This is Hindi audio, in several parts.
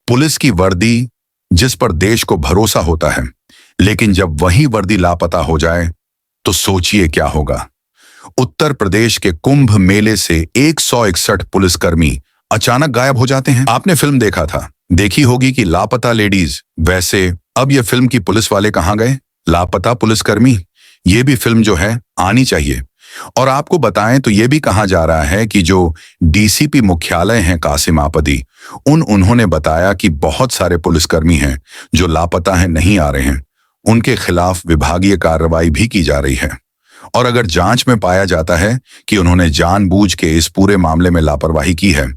पुलिस की वर्दी जिस पर देश को भरोसा होता है, लेकिन जब वही वर्दी लापता हो जाए तो सोचिए क्या होगा। उत्तर प्रदेश के कुंभ मेले से 161 पुलिसकर्मी अचानक गायब हो जाते हैं। आपने फिल्म देखा था, देखी होगी कि लापता लेडीज। वैसे अब ये फिल्म की पुलिस वाले कहाँ गए? लापता पुलिसकर्मी। ये भी फिल्म जो है आनी चाहिए। और आपको बताएं तो ये भी कहा जा रहा है कि जो डीसीपी मुख्यालय हैं कासिम आपदी, उन्होंने बताया कि बहुत सारे पुलिसकर्मी हैं जो लापता हैं, नहीं आ रहे हैं। उनके खिलाफ विभागीय कार्रवाई भी की जा रही है। और अगर जांच में पाया जाता है कि उन्होंने जानबूझ के इस पूरे मामले में लापरवाही की है,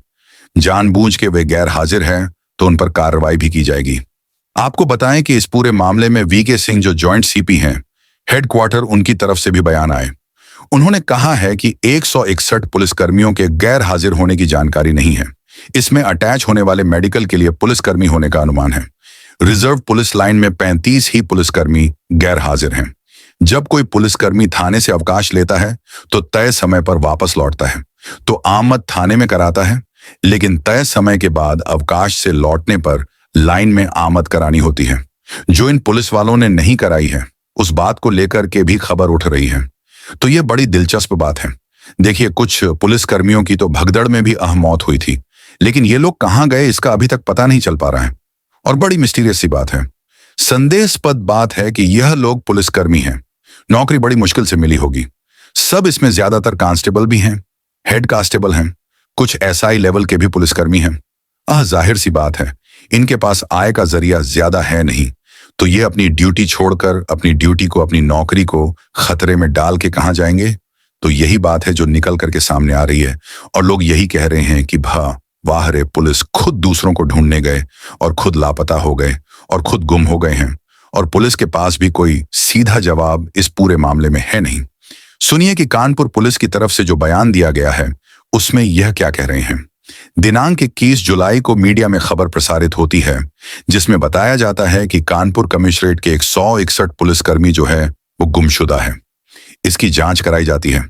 जानबूझ के वे गैर हाजिर हैं, तो उन पर कार्रवाई भी की जाएगी। आपको बताएं कि इस पूरे मामले में वीके सिंह जो जॉइंट सीपी हैं, हेडक्वार्टर उनकी तरफ से भी बयान आए। उन्होंने कहा है कि 161 पुलिसकर्मियों के गैर हाजिर होने की जानकारी नहीं है। इसमें अटैच होने वाले मेडिकल के लिए पुलिसकर्मी होने का अनुमान है। रिजर्व पुलिस लाइन में 35 ही पुलिसकर्मी गैर हाजिर हैं। जब कोई पुलिसकर्मी थाने से अवकाश लेता है तो तय समय पर वापस लौटता है, तो आमद थाने में कराता है, लेकिन तय समय के बाद अवकाश से लौटने पर लाइन में आमद करानी होती है, जो इन पुलिस वालों ने नहीं कराई है। उस बात को लेकर के भी खबर उठ रही है। तो ये बड़ी दिलचस्प बात है। देखिए, कुछ पुलिसकर्मियों की तो भगदड़ में भी अहम मौत हुई थी, लेकिन ये लोग कहाँ गए इसका अभी तक पता नहीं चल पा रहा है। और बड़ी मिस्टीरियस सी बात है। संदेहास्पद बात है कि यह लोग पुलिसकर्मी हैं। नौकरी बड़ी मुश्किल से मिली होगी। सब इसमें ज्यादातर कांस्टेबल भी हैं, हेड कांस्टेबल हैं, कुछ एसआई लेवल के भी पुलिसकर्मी हैं। जाहिर सी बात है, इनके पास आय का जरिया ज्यादा है नहीं, तो ये अपनी ड्यूटी छोड़कर अपनी ड्यूटी को, अपनी नौकरी को खतरे में डाल के कहाँ जाएंगे? तो यही बात है जो निकल करके सामने आ रही है। और लोग यही कह रहे हैं कि वाह रे, पुलिस खुद दूसरों को ढूंढने गए और खुद लापता हो गए और खुद गुम हो गए हैं, और पुलिस के पास भी कोई सीधा जवाब इस पूरे मामले में है नहीं। सुनिए कि कानपुर पुलिस की तरफ से जो बयान दिया गया है उसमें यह क्या कह रहे हैं। दिनांक 21 जुलाई को मीडिया में खबर प्रसारित होती है, जिसमें बताया जाता है कि कानपुर कमिश्नरेट के 161 पुलिसकर्मी जो है वो गुमशुदा है। इसकी जांच कराई जाती है,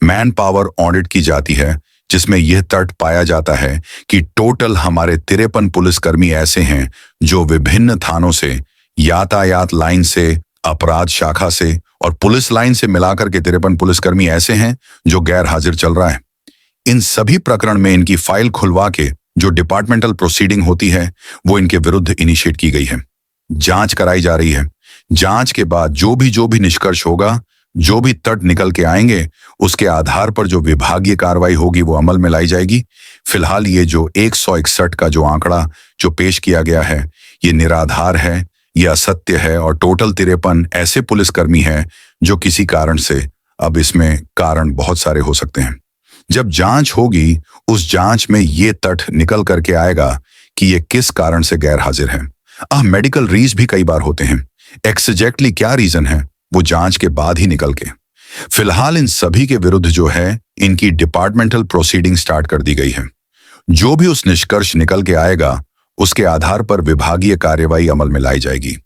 मैन पावर ऑडिट की जाती है, जिसमें यह तर्क पाया जाता है कि टोटल हमारे 53 पुलिसकर्मी ऐसे हैं जो विभिन्न थानों से, यातायात लाइन से, अपराध शाखा से और पुलिस लाइन से मिलाकर के 53 पुलिसकर्मी ऐसे हैं जो गैर हाजिर चल रहा है। इन सभी प्रकरण में इनकी फाइल खुलवा के जो डिपार्टमेंटल प्रोसीडिंग होती है वो इनके विरुद्ध इनिशिएट की गई है। जांच कराई जा रही है। जांच के बाद जो भी निष्कर्ष होगा, जो भी तट निकल के आएंगे, उसके आधार पर जो विभागीय कार्रवाई होगी वो अमल में लाई जाएगी। फिलहाल ये जो 161 का जो आंकड़ा जो पेश किया गया है ये निराधार है, ये असत्य है, और टोटल 53 ऐसे पुलिसकर्मी हैं जो किसी कारण से, अब इसमें कारण बहुत सारे हो सकते हैं। जब जांच होगी उस जांच में ये तट निकल करके आएगा कि ये किस कारण से गैर हाजिर है। मेडिकल रीज भी कई बार होते हैं। एग्जैक्टली क्या रीजन है वो जांच के बाद ही निकल के। फिलहाल इन सभी के विरुद्ध जो है इनकी डिपार्टमेंटल प्रोसीडिंग स्टार्ट कर दी गई है। जो भी उस निष्कर्ष निकल के आएगा उसके आधार पर विभागीय कार्यवाही अमल में लाई जाएगी।